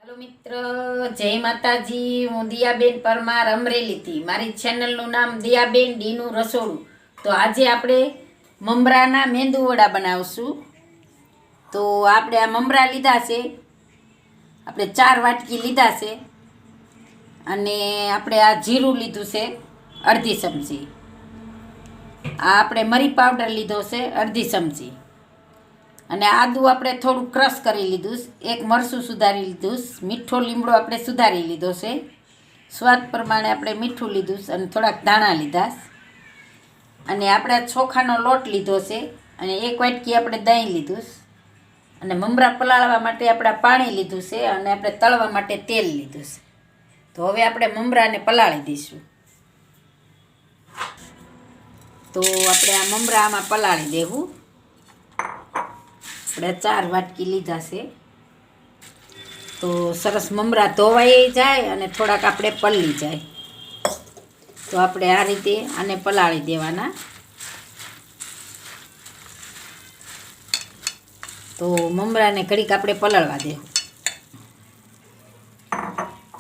Hello मित्र, जय माताजी। हूँ दियाबेन परमार अमरेलीथी। मारी चेनलનું નામ દિયાબેન ડીનું રસોડું। તો આજે આપણે મમરાના મેંદુ વડા બનાવશું। તો આપણે આ મમરા લીધા છે, આપણે 4 વાટકી લીધા છે, અને આપણે આ જીરું લીધું છે અડધી ચમચી, આ આપણે મરી પાવડર લીધો છે અડધી ચમચી, અને આદુ આપણે થોડું ક્રશ કરી લીધું, એક મરચું સુધારી લીધું, મીઠો લીમડો આપણે સુધારી લીધો છે, સ્વાદ પ્રમાણે આપણે મીઠું લીધું અને થોડાક ધાણા લીધા, અને આપણે ચોખાનો લોટ લીધો છે, અને 1 વાટકી આપણે દહીં લીધું, અને મમરા પલાળવા માટે આપણે પાણી લીધું છે, અને આપણે તળવા માટે તેલ લીધું છે। તો હવે આપણે મમરાને પલાળી દઈશું। તો આપણે આ મમરા આમાં પલાળી દેવું। આપણે 4 વાટકી લીધા છે, તો સરસ મમરા ધોવાઈ જાય અને થોડાક આપણે પલળી જાય। તો આપણે આ રીતે આને પલાળી દેવાના। તો મમરાને ઘડીક આપણે પલાળવા દેવું।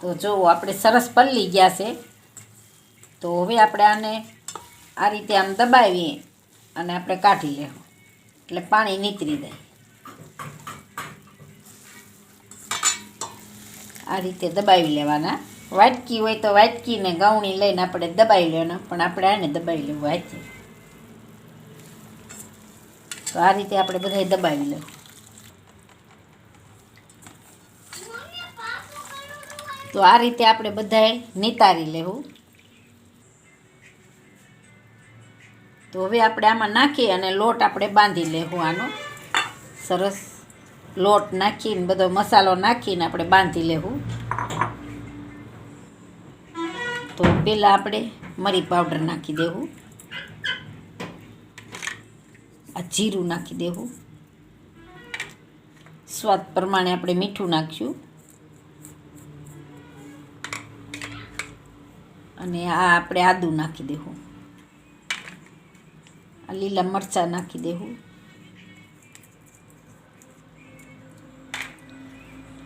તો જો આપણે સરસ પલળી ગયા છે। તો હવે આપણે આને આ રીતે આમ દબાવીએ અને આપણે કાઢી લેવું, એટલે પાણી નીતરી જાય। આ રીતે દબાવી લેવાના। વાટકી હોય તો વાટકીને ગાવણી લઈને આપણે દબાવી લેવાના, પણ આપણે આને દબાવી લેવું હાથે। તો આ રીતે આપણે બધાય દબાવી લેવું। તો આ રીતે આપણે બધાય નિતારી લેવું। તો હવે આપણે આમાં નાખી અને લોટ આપણે બાંધી લેવું। આનો સરસ લોટ નાખીને બધો મસાલો નાખીને આપણે બાંધી લેવું। તો પહેલાં આપણે મરી પાવડર નાખી દેવું, આ જીરું નાખી દેવું, સ્વાદ પ્રમાણે આપણે મીઠું નાખ્યું, અને આ આપણે આદું નાખી દેવું, આ લીલા મરચાં નાખી દેવું,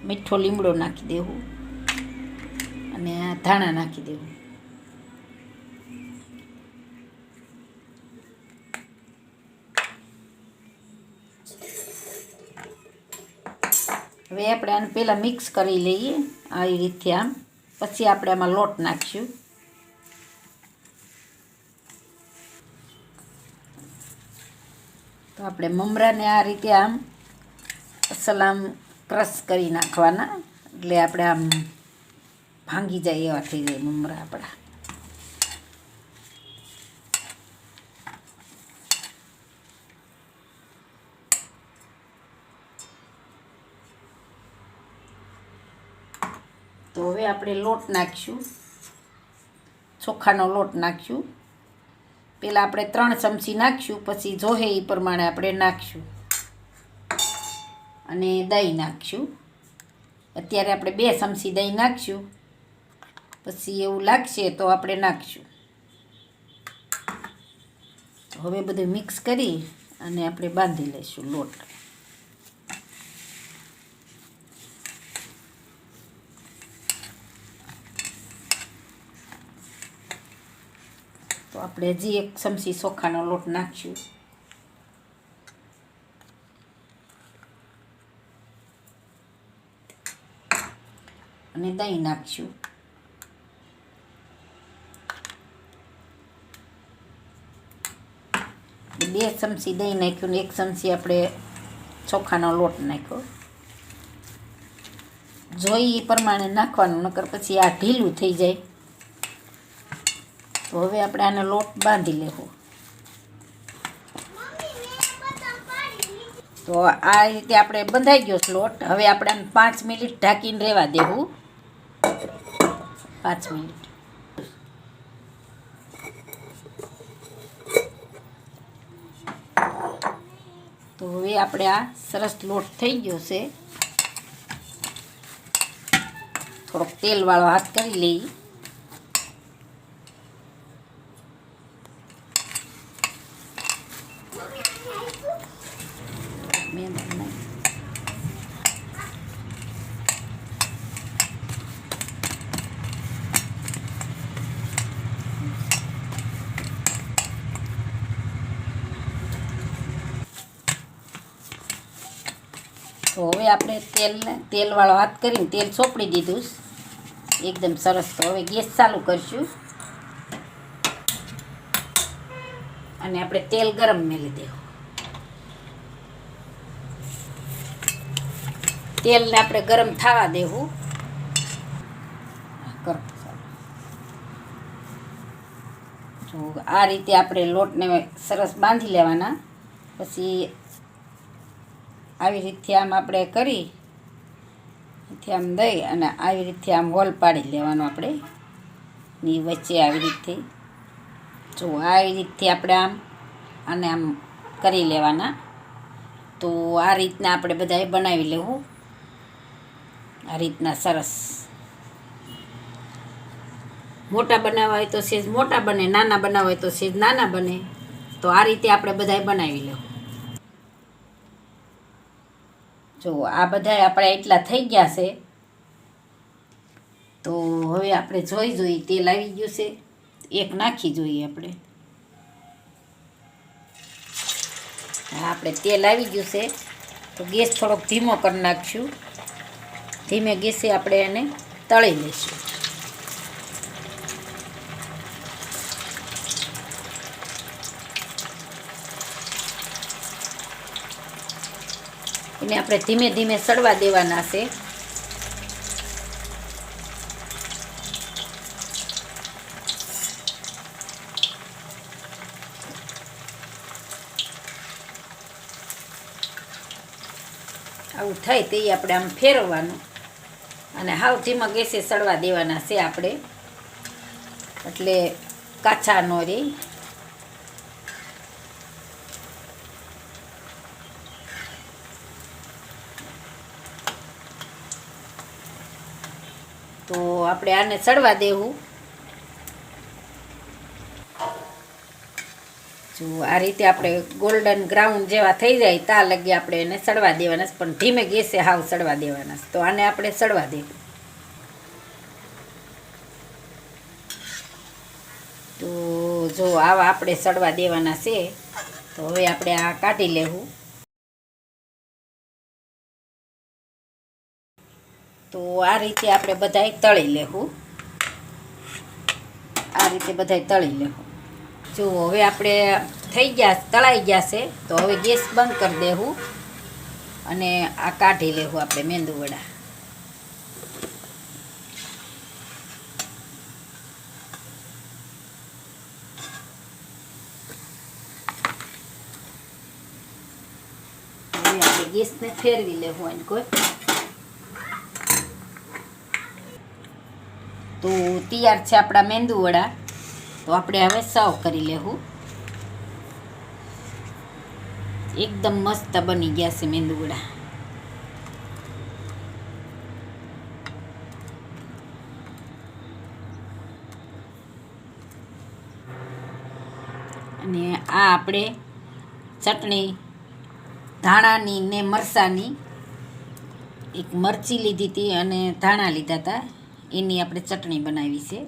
મીઠો લીમડો નાખી દેવું, અને આ ધાણા નાખી દેવું। હવે આપણે આને પહેલાં મિક્સ કરી લઈએ આવી રીતે આમ, પછી આપણે આમાં લોટ નાખીશું। તો આપણે મમરાને આ રીતે આમ અસલ આમ ક્રશ કરી નાખવાના, એટલે આપણે આમ ભાંગી જાય એવા થઈ જાય મમરા આપણા। તો હવે આપણે લોટ નાખીશું, ચોખાનો લોટ નાખીશું। પહેલાં આપણે 3 ચમચી નાખીશું, પછી જોહે એ પ્રમાણે આપણે નાખીશું, અને દહીં નાખીશું। અત્યારે આપણે 2 ચમચી દહીં નાખીશું, પછી એવું લાગશે તો આપણે નાખીશું। હવે બધું મિક્સ કરી અને આપણે બાંધી લઈશું લોટ। તો આપણે હજી 1 ચમચી ચોખાનો લોટ નાખીશું, અને દહીં નાખીશું। 2 ચમચી દહીં નાખ્યું ને 1 ચમચી આપણે ચોખાનો લોટ નાખ્યો। જોઈ એ પ્રમાણે નાખવાનું, નકર પછી આ ઢીલું થઈ જાય। તો હવે આપણે આનો લોટ બાંધી લેવો। તો આ રીતે આપણે બંધાઈ ગયો લોટ। હવે આપણે આને 5 મિનિટ ઢાંકીને રહેવા દેવું, 5 મિનિટ। તો હવે આપણે આ સરસ લોટ થઈ ગયો છે। થોડોક તેલવાળો હાથ કરી લઈએ। તો હવે આપણે તેલવાળો હાથ કરીને તેલ ચોપડી દીધું એકદમ સરસ. તો હવે ગેસ ચાલુ કરીશું અને આપણે તેલ ગરમ મેલી દેવું. તેલને આપણે ગરમ થવા દેવું. જો આ રીતે આપણે લોટને સરસ બાંધી લેવાના. પછી આવી રીતે આમ આપણે કરી આમ દઈ અને આવી રીતે આમ હોલ પાડી લેવાનો આપણે ની વચ્ચે આવી રીતે. જો આવી રીતે આપણે આને આમ કરી લેવાના. તો આ રીતના આપણે બધાએ બનાવી લેવું. આ રીતના સરસ. મોટા બનાવવા હોય તો સેજ મોટા બને, નાના બનાવવા હોય તો સેજ નાના બને. તો આ રીતે આપણે બધાએ બનાવી લેવું. જો આ બધા આપણે એટલા થઈ ગયા છે. તો હવે આપણે જોઈએ તેલ આવી ગયું છે. એક નાખી જોઈએ આપણે. આપણે તેલ આવી ગયું છે. તો ગેસ થોડોક ધીમો કરી નાખશું. ધીમે ગેસે આપણે એને તળી લઈશું. એને આપણે ધીમે ધીમે સડવા દેવાના છે. આવું થાય તે આપણે આમ ફેરવવાનું અને હાવ ધીમા ગેસે સડવા દેવાના છે આપણે, એટલે કાચા ન રહે. તો આપણે આને સડવા દેવું. જો આ રીતે આપણે ગોલ્ડન બ્રાઉન જેવા થઈ જાય ત્યાં લગી આપણે એને સડવા દેવાના, પણ ધીમે ગેસે હાવ સડવા દેવાના. તો આને આપણે સડવા દેવું. તો જો આવા આપણે સડવા દેવાના છે. તો હવે આપણે આ કાઢી લેવું. તો આ રીતે આપણે બધાય તળી લેવું. આ રીતે બધાય તળી લેવું. જો હવે આપણે થઈ ગયા, તળાઈ ગયા છે. તો હવે ગેસ બંધ કરી દેવું અને આ કાઢી લેવું આપણે મેંદુવડા. હવે આપણે ગેસને ફેરવી લેવું અને કોઈ. તો તૈયાર છે આપણા મેંદુવડા. તો આપણે હવે સર્વ કરી લેવું. એકદમ મસ્ત બની ગયા છે મેંદુવડા. અને આ આપણે ચટણી ધાણાની ને મરચાંની, એક મરચી લીધી હતી અને ધાણા લીધા હતા, એની આપણે ચટણી બનાવી છે.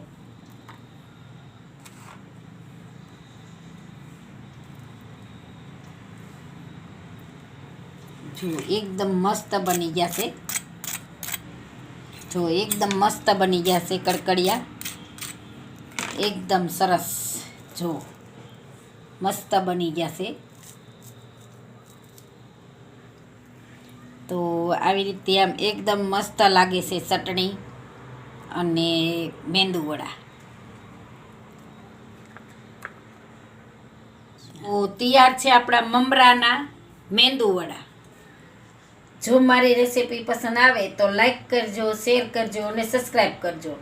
જો એકદમ મસ્ત બની ગયા છે. જો એકદમ મસ્ત બની ગયા છે કડકડિયા. એકદમ સરસ. જો મસ્ત બની ગયા છે. તો આવી રીતે આમ એકદમ મસ્ત લાગે છે ચટણી અને મેંદુવડા. તો તૈયાર છે આપણા મમરાના મેંદુવડા. જો મારી રેસીપી પસંદ આવે તો લાઈક કરજો, શેર કરજો અને સબસ્ક્રાઈબ કરજો.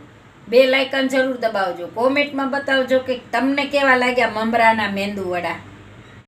બેલ આઇકન જરૂર દબાવજો. કોમેન્ટમાં બતાવજો કે તમને કેવા લાગ્યા મમરાના મેંદુવડા.